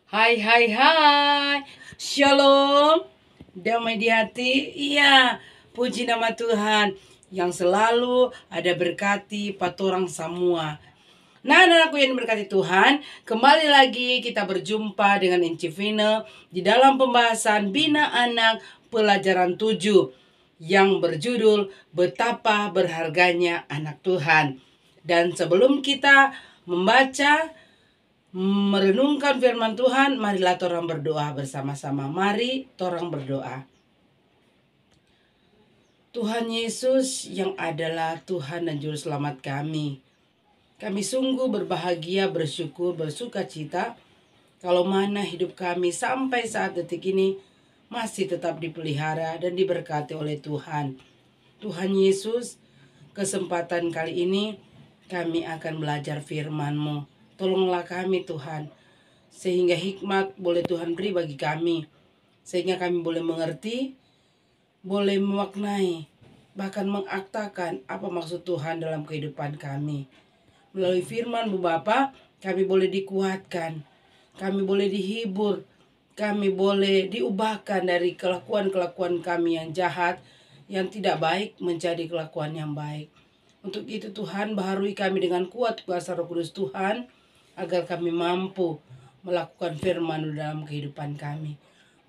Hai hai hai. Shalom. Damai di hati. Iya, puji nama Tuhan yang selalu ada berkati patorang semua. Nah, anakku yang berkati Tuhan, kembali lagi kita berjumpa dengan Incivina di dalam pembahasan Bina Anak pelajaran 7 yang berjudul Betapa Berharganya Anak Tuhan. Dan sebelum kita membaca merenungkan firman Tuhan, marilah torang berdoa bersama-sama. Mari torang berdoa. Tuhan Yesus yang adalah Tuhan dan Juru Selamat kami. Kami sungguh berbahagia, bersyukur, bersuka cita kalau mana hidup kami sampai saat detik ini masih tetap dipelihara dan diberkati oleh Tuhan. Tuhan Yesus, kesempatan kali ini kami akan belajar firman-Mu. Tolonglah kami Tuhan, sehingga hikmat boleh Tuhan beri bagi kami, sehingga kami boleh mengerti, boleh memaknai, bahkan mengaktakan apa maksud Tuhan dalam kehidupan kami. Melalui firman-Mu Bapa, kami boleh dikuatkan, kami boleh dihibur, kami boleh diubahkan dari kelakuan-kelakuan kami yang jahat, yang tidak baik menjadi kelakuan yang baik. Untuk itu Tuhan, baharui kami dengan kuat kuasa Roh Kudus Tuhan, agar kami mampu melakukan firman dalam kehidupan kami.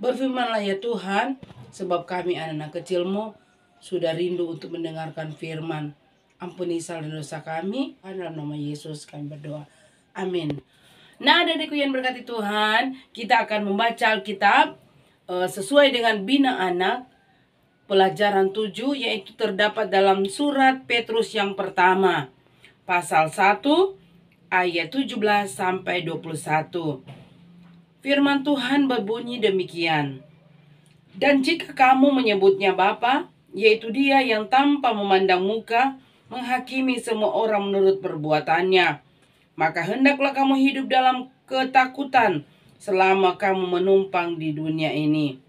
Berfirmanlah ya Tuhan, sebab kami anak-anak kecil-Mu sudah rindu untuk mendengarkan firman. Ampuni salah dosa kami, dalam nama Yesus kami berdoa. Amin. Nah, adikku yang berkati Tuhan, kita akan membaca Alkitab sesuai dengan Bina Anak pelajaran 7, yaitu terdapat dalam surat Petrus yang pertama, pasal 1 ayat 17 sampai 21. Firman Tuhan berbunyi demikian. Dan jika kamu menyebutnya Bapa, yaitu Dia yang tanpa memandang muka menghakimi semua orang menurut perbuatannya, maka hendaklah kamu hidup dalam ketakutan selama kamu menumpang di dunia ini.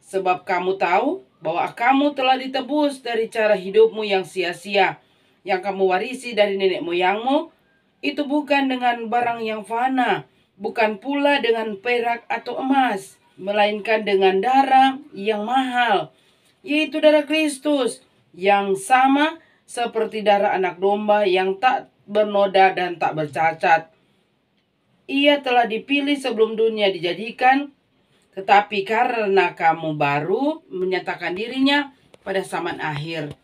Sebab kamu tahu bahwa kamu telah ditebus dari cara hidupmu yang sia-sia, yang kamu warisi dari nenek moyangmu. Itu bukan dengan barang yang fana, bukan pula dengan perak atau emas, melainkan dengan darah yang mahal, yaitu darah Kristus, yang sama seperti darah anak domba yang tak bernoda dan tak bercacat. Ia telah dipilih sebelum dunia dijadikan, tetapi karena kamu baru menyatakan dirinya pada zaman akhir,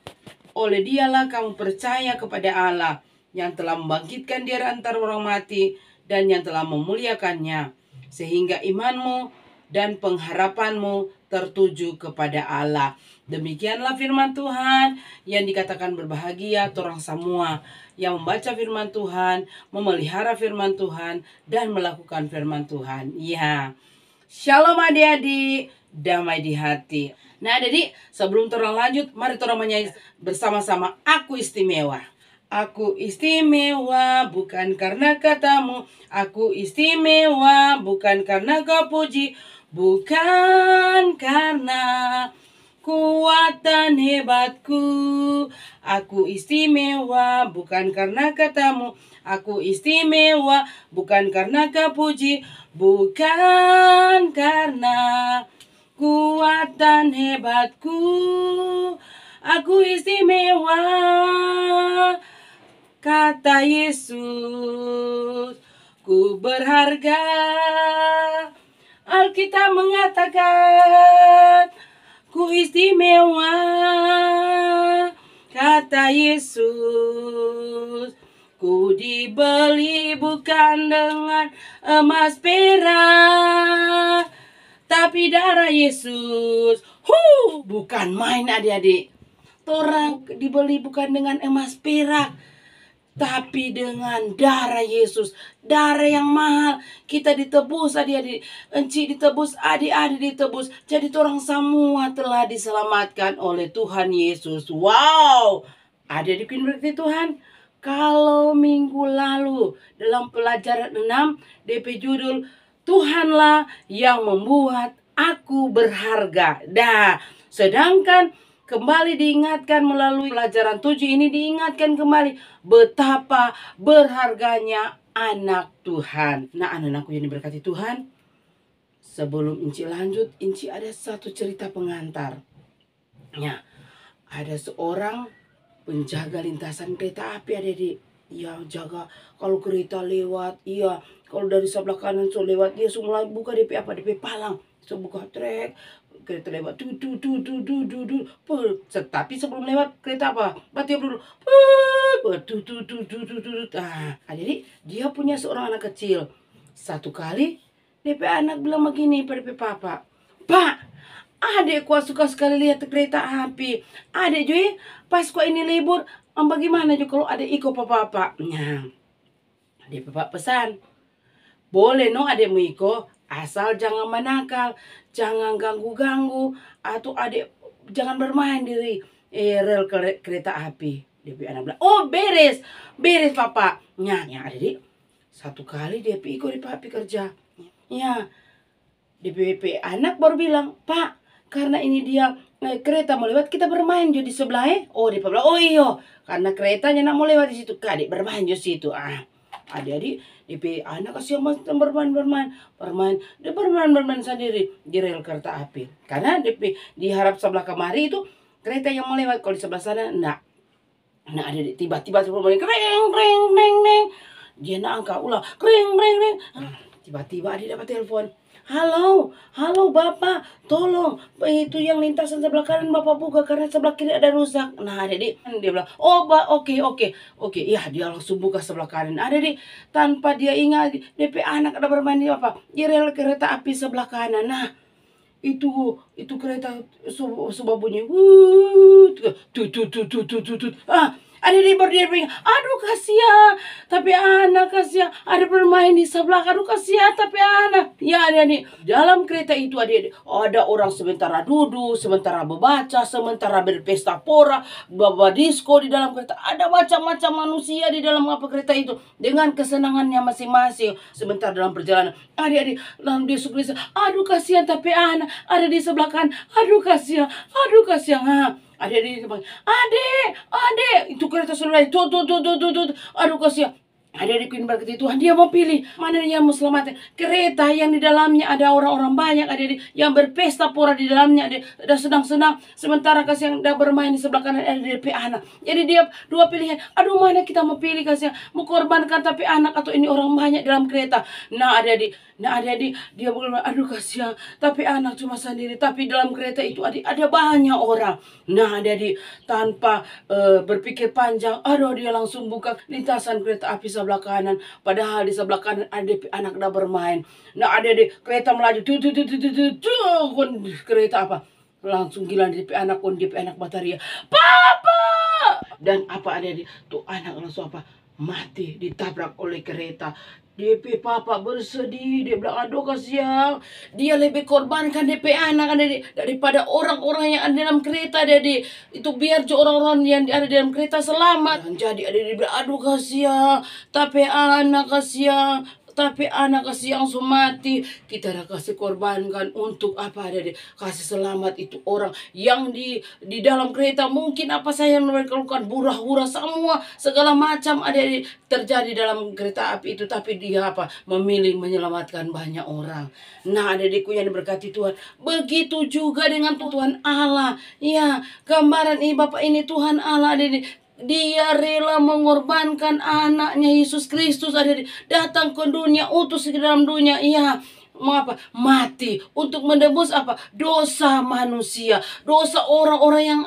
oleh Dialah kamu percaya kepada Allah yang telah membangkitkan Dia antara orang mati dan yang telah memuliakannya, sehingga imanmu dan pengharapanmu tertuju kepada Allah. Demikianlah firman Tuhan yang dikatakan berbahagia orang semua yang membaca firman Tuhan, memelihara firman Tuhan, dan melakukan firman Tuhan. Ya, shalom adik-adik, damai di hati. Nah adik-adik, sebelum terang lanjut, mari kita menyanyi bersama-sama, Aku Istimewa. Aku istimewa bukan karena katamu, aku istimewa bukan karena kau puji, bukan karena kuat dan hebatku. Aku istimewa bukan karena katamu, aku istimewa bukan karena kau puji, bukan karena kuat dan hebatku. Aku istimewa, kata Yesus, ku berharga. Alkitab mengatakan, ku istimewa, kata Yesus. Ku dibeli bukan dengan emas perak, tapi darah Yesus. Bukan main adik-adik. Orang dibeli bukan dengan emas perak, tapi dengan darah Yesus, darah yang mahal. Kita ditebus adik-adik, enci ditebus, adik-adik ditebus. Jadi orang semua telah diselamatkan oleh Tuhan Yesus. Wow, adik-adik yang berarti Tuhan. Kalau minggu lalu dalam pelajaran 6 DP judul Tuhanlah yang membuat aku berharga. Sedangkan kembali diingatkan melalui pelajaran 7 ini, diingatkan kembali betapa berharganya anak Tuhan. Nah, anak-anakku yang diberkati Tuhan, Sebelum Inci lanjut, Inci ada satu cerita pengantar. Ya, ada seorang penjaga lintasan kereta api adik-adik. Ia jaga kalau kereta lewat, iya kalau dari sebelah kanan so lewat, dia semua buka DP apa DP palang, so buka trek, kereta lewat tapi sebelum lewat kereta apa mati dulu adik dia punya seorang anak kecil. Satu kali DP anak bilang begini pada DP papa, Pak, adik kuat suka sekali lihat kereta api. Adik Joy, pas kuat ini libur, bagaimana juga kalau adik ikut papa? Nah, adik papa pesan, boleh no adikmu ikut, asal jangan menakal, jangan ganggu-ganggu, atau adik jangan bermain di rel kereta api. Dia anak bilang, oh beres, beres papa. Nah, ya adik, satu kali dia ikut di papi kerja. Ya, DPP anak baru bilang, Pak, karena ini dia kereta mau lewat, kita bermain jo di sebelah Oh, dia bilang, oh iyo, karena keretanya nak mau lewat di situ, adik bermain jo situ. Adik-adik DP anak kasih bermain dia bermain sendiri di rel kereta api. Karena DP diharap sebelah kemari itu kereta yang mau lewat, kalau di sebelah sana enggak. Nah, adik tiba-tiba sebelum kring kring kring kring, dia nak angkat ulah kring kring kring. Tiba-tiba adik dapat telepon. Halo, halo Bapak, tolong itu yang lintasan sebelah kanan Bapak buka karena sebelah kiri ada rusak. Nah, adik dia bilang, oh oke, ya dia langsung buka sebelah kanan. Adik tanpa dia ingat DP anak ada bermain di apa? Di rel kereta api sebelah kanan. Nah, itu kereta sudah bunyi, ada di dia bilang, aduh kasihan, tapi anak kasihan, ada bermain di sebelah, aduh kasihan, tapi anak. Ya adik-adik, dalam kereta itu adik-adik, ada orang sementara duduk, sementara membaca, sementara berpesta pora, bawa disco di dalam kereta. Ada macam-macam manusia di dalam kereta itu dengan kesenangannya masing-masing. Sementara dalam perjalanan, adik-adik, dalam dia suka, aduh kasihan, tapi anak ada di sebelah kanan, aduh kasihan, Adik, itu kereta sudah tuh, aduh kasihan. Adik-adik berkata Tuhan, dia mau pilih mana yang mau selamatkan. Kereta yang di dalamnya ada orang-orang banyak, adik-adik yang berpesta pora di dalamnya, ada senang-senang. Sementara kasih yang bermain di sebelah kanan ada DP anak. Jadi dia dua pilihan. Aduh, mana kita mau pilih kasih mau korbankan tapi anak atau ini orang banyak dalam kereta. Nah, adik-adik dia bilang, aduh kasihan, tapi anak cuma sendiri. Tapi dalam kereta itu adik ada banyak orang. Nah, adik-adik tanpa berpikir panjang, aduh dia langsung buka lintasan kereta api sebelah kanan. Padahal di sebelah kanan ada anak udah bermain. Nah, adik-adik kereta melaju, kereta apa? Langsung gila DP anak bateria. Papa! Dan apa adik-adik? Tuh anak langsung apa? Mati ditabrak oleh kereta. DP papa bersedih, dia bilang aduh kasihan, dia lebih korbankan DP anak daripada orang-orang yang ada dalam kereta itu biar orang-orang yang ada dalam kereta selamat. Dan jadi dia bilang aduh kasihan, tapi anak kasihan. Tapi anak kasih yang mati, kita dah kasih korbankan untuk apa kasih selamat itu orang yang di dalam kereta. Mungkin apa saya yang mereka lakukan, hura-hura semua segala macam ada terjadi dalam kereta api itu, tapi dia apa memilih menyelamatkan banyak orang. Nah, adikku yang diberkati Tuhan, begitu juga dengan Tuhan Allah. Ya, gambaran ini Bapak ini Tuhan Allah adik. Dia rela mengorbankan anaknya Yesus Kristus datang ke dunia, utus ke dalam dunia, mati untuk menebus dosa manusia, dosa orang-orang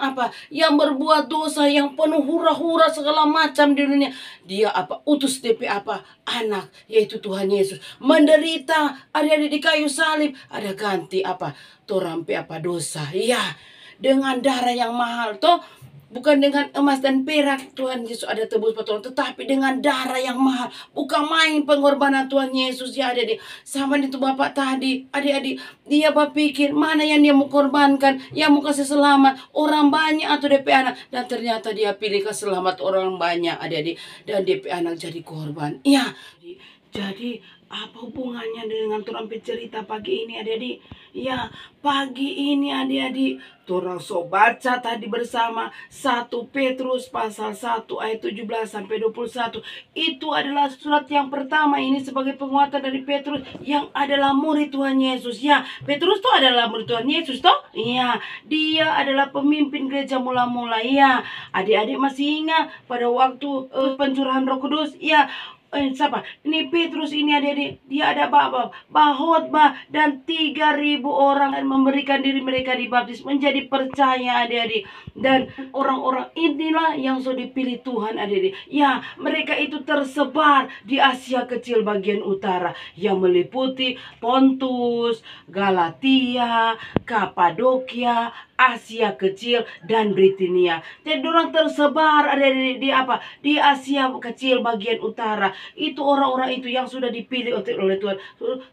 yang berbuat dosa, yang penuh hura-hura segala macam di dunia. Dia utus DP anak, yaitu Tuhan Yesus menderita di kayu salib, ada ganti torampe dosa, dengan darah yang mahal toh. Bukan dengan emas dan perak Tuhan Yesus ada tebus pertolongan, tetapi dengan darah yang mahal. Bukan main pengorbanan Tuhan Yesus ya adik-adik. Sama itu Bapak tadi, adik-adik, dia berpikir mana yang dia mau korbankan, yang mau kasih selamat orang banyak atau DP anak, dan ternyata dia pilih keselamat orang banyak adik-adik, dan DP anak jadi korban. Jadi Apa hubungannya dengan torang cerita pagi ini adik-adik? Ya, pagi ini adik-adik, torang so baca tadi bersama 1 Petrus pasal 1 ayat 17 sampai 21. Itu adalah surat yang pertama ini sebagai penguatan dari Petrus yang adalah murid Tuhan Yesus. Ya, Petrus tuh adalah murid Tuhan Yesus toh? Iya, dia adalah pemimpin gereja mula-mula. Ya, adik-adik masih ingat pada waktu pencurahan Roh Kudus? Ya, siapa? Ini Petrus ini adik-adik, dia ada bahotbah dan 3.000 orang dan memberikan diri mereka dibaptis menjadi percaya adik-adik. Dan orang-orang inilah yang sudah dipilih Tuhan adik-adik. Ya, mereka itu tersebar di Asia Kecil bagian utara yang meliputi Pontus, Galatia, Kapadokia, Asia Kecil dan Britania. Jadi orang tersebar ada di apa? Di Asia Kecil bagian utara. Itu orang-orang itu yang sudah dipilih oleh Tuhan.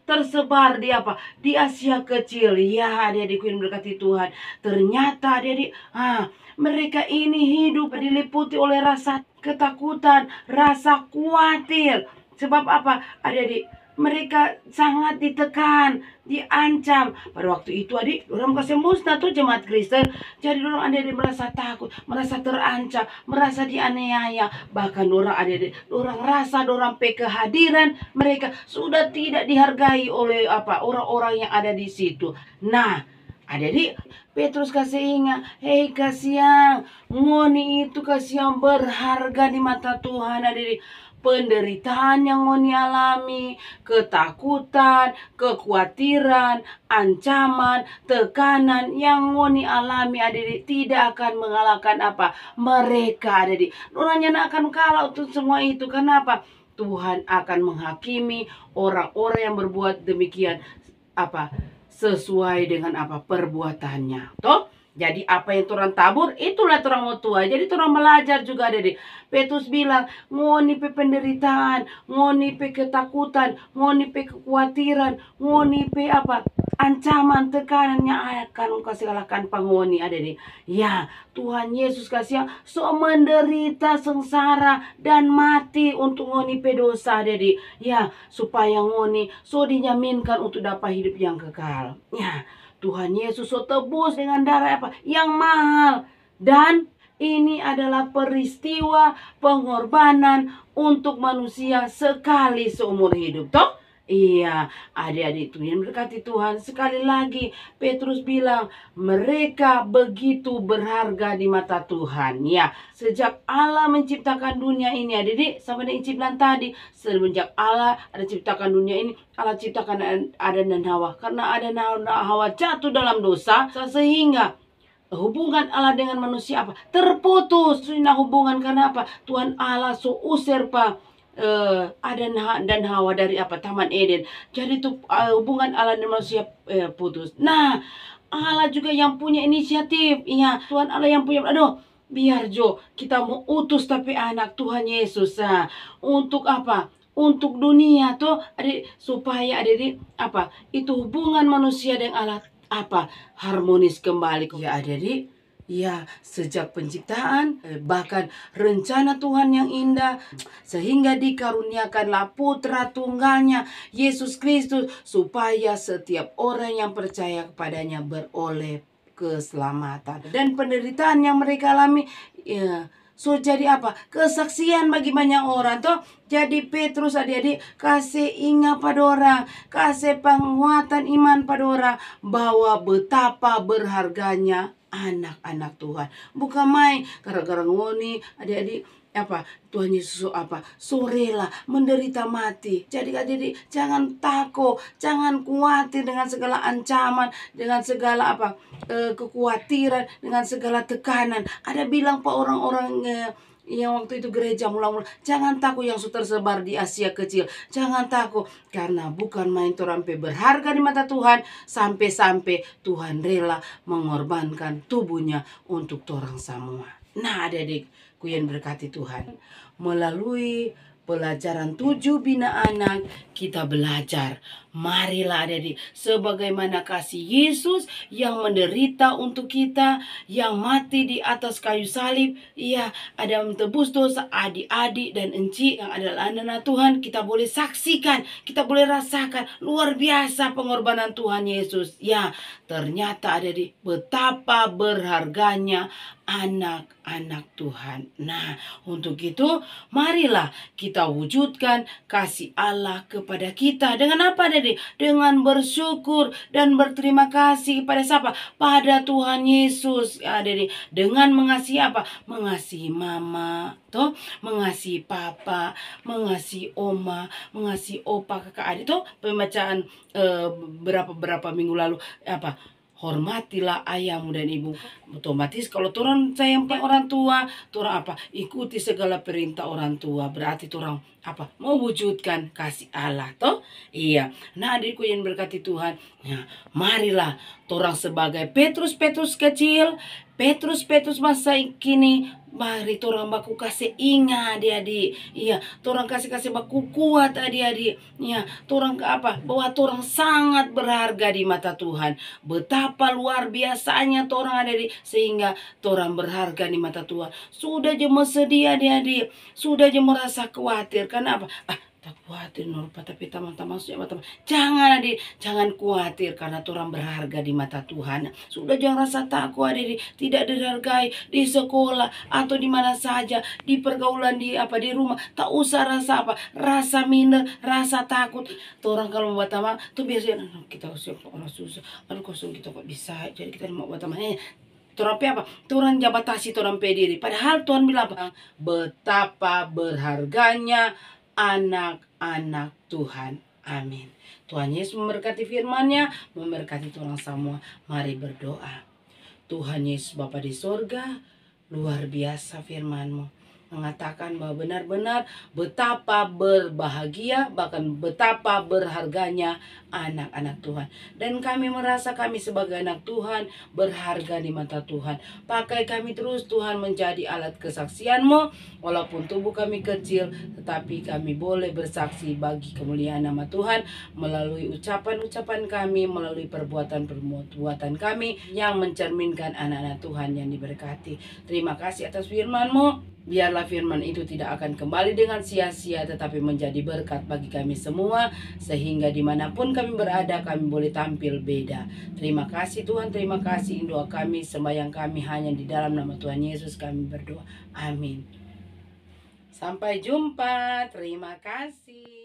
Tersebar di apa? Di Asia Kecil. Ya, adik-adikku yang berkati Tuhan. Ternyata adik-adik, mereka ini hidup diliputi oleh rasa ketakutan, rasa khawatir. Sebab apa? Adik-adik, mereka sangat ditekan, diancam. Pada waktu itu adik, orang kasih musnah tuh jemaat Kristen. Jadi orang adik-adik merasa takut, merasa terancam, merasa dianiaya. Bahkan orang adik-adik, orang rasa orang kehadiran mereka sudah tidak dihargai oleh orang-orang yang ada di situ. Nah, adik-adik, Petrus kasih ingat, hei kasihan, ngoni itu kasihan berharga di mata Tuhan adik-adik. Penderitaan yang ngoni alami, ketakutan, kekhawatiran, ancaman, tekanan yang ngoni alami adik-adik tidak akan mengalahkan apa? Mereka adik-adik. Orangnya akan kalah untuk semua itu. Kenapa? Tuhan akan menghakimi orang-orang yang berbuat demikian sesuai dengan perbuatannya. Toh? Jadi apa yang turun tabur itulah turun mau tua. Jadi turun belajar juga adik. Petrus bilang, ngoni pe penderitaan, ngoni pe ketakutan, ngoni pe kekhawatiran, ngoni pe ancaman, tekanannya akan kasih kalahkan pangoni adik. Ya, Tuhan Yesus kasih so menderita sengsara dan mati untuk ngoni pe dosa adik. Ya, supaya ngoni so dinyaminkan untuk dapat hidup yang kekal. Ya, Tuhan Yesus so tebus dengan darah yang mahal. Dan ini adalah peristiwa pengorbanan untuk manusia sekali seumur hidup. Toh? Iya, adik-adik itu yang berkati Tuhan. Sekali lagi Petrus bilang mereka begitu berharga di mata Tuhan. Ya, sejak Allah menciptakan dunia ini adik-adik, sama dengan Icip tadi, semenjak Allah ada ciptakan dunia ini, Allah ciptakan Adam dan Hawa. Karena Adam dan Hawa jatuh dalam dosa, sehingga hubungan Allah dengan manusia terputus. Nah, hubungan karena Tuhan Allah so usir Adam dan Hawa dari Taman Eden. Jadi itu hubungan Allah dan manusia putus. Nah, Allah juga yang punya inisiatif. Iya, Tuhan Allah yang punya. Biar kita mau utus tapi anak Tuhan Yesus untuk untuk dunia tuh adik, supaya adik itu hubungan manusia dengan Allah harmonis kembali. Ya adik, ya sejak penciptaan bahkan rencana Tuhan yang indah sehingga dikaruniakanlah putra tunggalnya Yesus Kristus supaya setiap orang yang percaya kepadanya beroleh keselamatan. Dan penderitaan yang mereka alami so jadi kesaksian bagi banyak orang toh. Jadi Petrus adik-adik kasih ingat pada orang, kasih penguatan iman pada orang bahwa betapa berharganya anak-anak Tuhan. Bukan main gara-gara ngoni adik-adik Tuhan Yesus so rela menderita mati. Jadi adik-adik jangan takut, jangan khawatir dengan segala ancaman, dengan segala kekhawatiran, dengan segala tekanan. Ada bilang orang-orang yang waktu itu gereja mula-mula, jangan takut yang sudah tersebar di Asia Kecil. Jangan takut karena bukan main torampe berharga di mata Tuhan, sampai-sampai Tuhan rela mengorbankan tubuhnya untuk orang semua. Nah, adik-adikku yang berkati Tuhan, melalui pelajaran 7 bina anak, kita belajar. Marilah adik-adik, sebagaimana kasih Yesus yang menderita untuk kita, yang mati di atas kayu salib, ia ada mentebus dosa adik-adik dan enci yang adalah anak-anak Tuhan. Kita boleh saksikan, kita boleh rasakan luar biasa pengorbanan Tuhan Yesus. Ya, ternyata adik-adik, betapa berharganya anak-anak Tuhan. Nah, untuk itu marilah kita wujudkan kasih Allah kepada kita. Dengan apa adik? Dengan bersyukur dan berterima kasih pada siapa? Pada Tuhan Yesus. Adik, dengan mengasihi apa? Mengasihi mama, toh, mengasihi papa, mengasihi oma, mengasihi opa, kakak adik. Toh, pembacaan berapa minggu lalu apa? Hormatilah ayahmu dan ibu. Otomatis kalau orang sayang orang tua, orang apa? Ikuti segala perintah orang tua. Berarti orang apa? Mewujudkan kasih Allah, toh? Iya. Nah, adikku yang berkati Tuhan, ya, marilah orang sebagai Petrus kecil, Petrus masa kini, mari torang baku kasih ingat adik-adik. Iya, torang kasih baku kuat adik-adik. Iya, torang ke apa? Bahwa torang sangat berharga di mata Tuhan. Betapa luar biasanya torang adik-adik sehingga torang berharga di mata Tuhan. Sudah aja sedih adik-adik, sudah aja merasa khawatir. Karena apa? Tak khawatir Nurpa, tapi teman-teman jangan adik, jangan khawatir karena orang berharga di mata Tuhan. Sudah jangan rasa takut adik, tidak dihargai di sekolah atau di mana saja, di pergaulan di rumah. Tak usah rasa rasa minder, rasa takut. Orang kalau buat teman tuh biasanya kita orang susah, kosong kita kok bisa, jadi kita mau buat temannya. Torang apa? Torang jabatasi torang pediri. Padahal Tuhan bilang apa? Betapa berharganya anak-anak Tuhan. Amin. Tuhan Yesus memberkati firman-Nya, memberkati orang semua. Mari berdoa. Tuhan Yesus Bapa di sorga, luar biasa firman-Mu. Mengatakan bahwa benar-benar betapa berbahagia, bahkan betapa berharganya anak-anak Tuhan. Dan kami merasa kami sebagai anak Tuhan berharga di mata Tuhan. Pakai kami terus Tuhan menjadi alat kesaksian-Mu. Walaupun tubuh kami kecil, tetapi kami boleh bersaksi bagi kemuliaan nama Tuhan melalui ucapan-ucapan kami, melalui perbuatan-perbuatan kami yang mencerminkan anak-anak Tuhan yang diberkati. Terima kasih atas firman-Mu. Biarlah firman itu tidak akan kembali dengan sia-sia, tetapi menjadi berkat bagi kami semua, sehingga dimanapun kami berada, kami boleh tampil beda. Terima kasih Tuhan, terima kasih. Doa kami, sembahyang kami hanya di dalam nama Tuhan Yesus kami berdoa. Amin. Sampai jumpa. Terima kasih.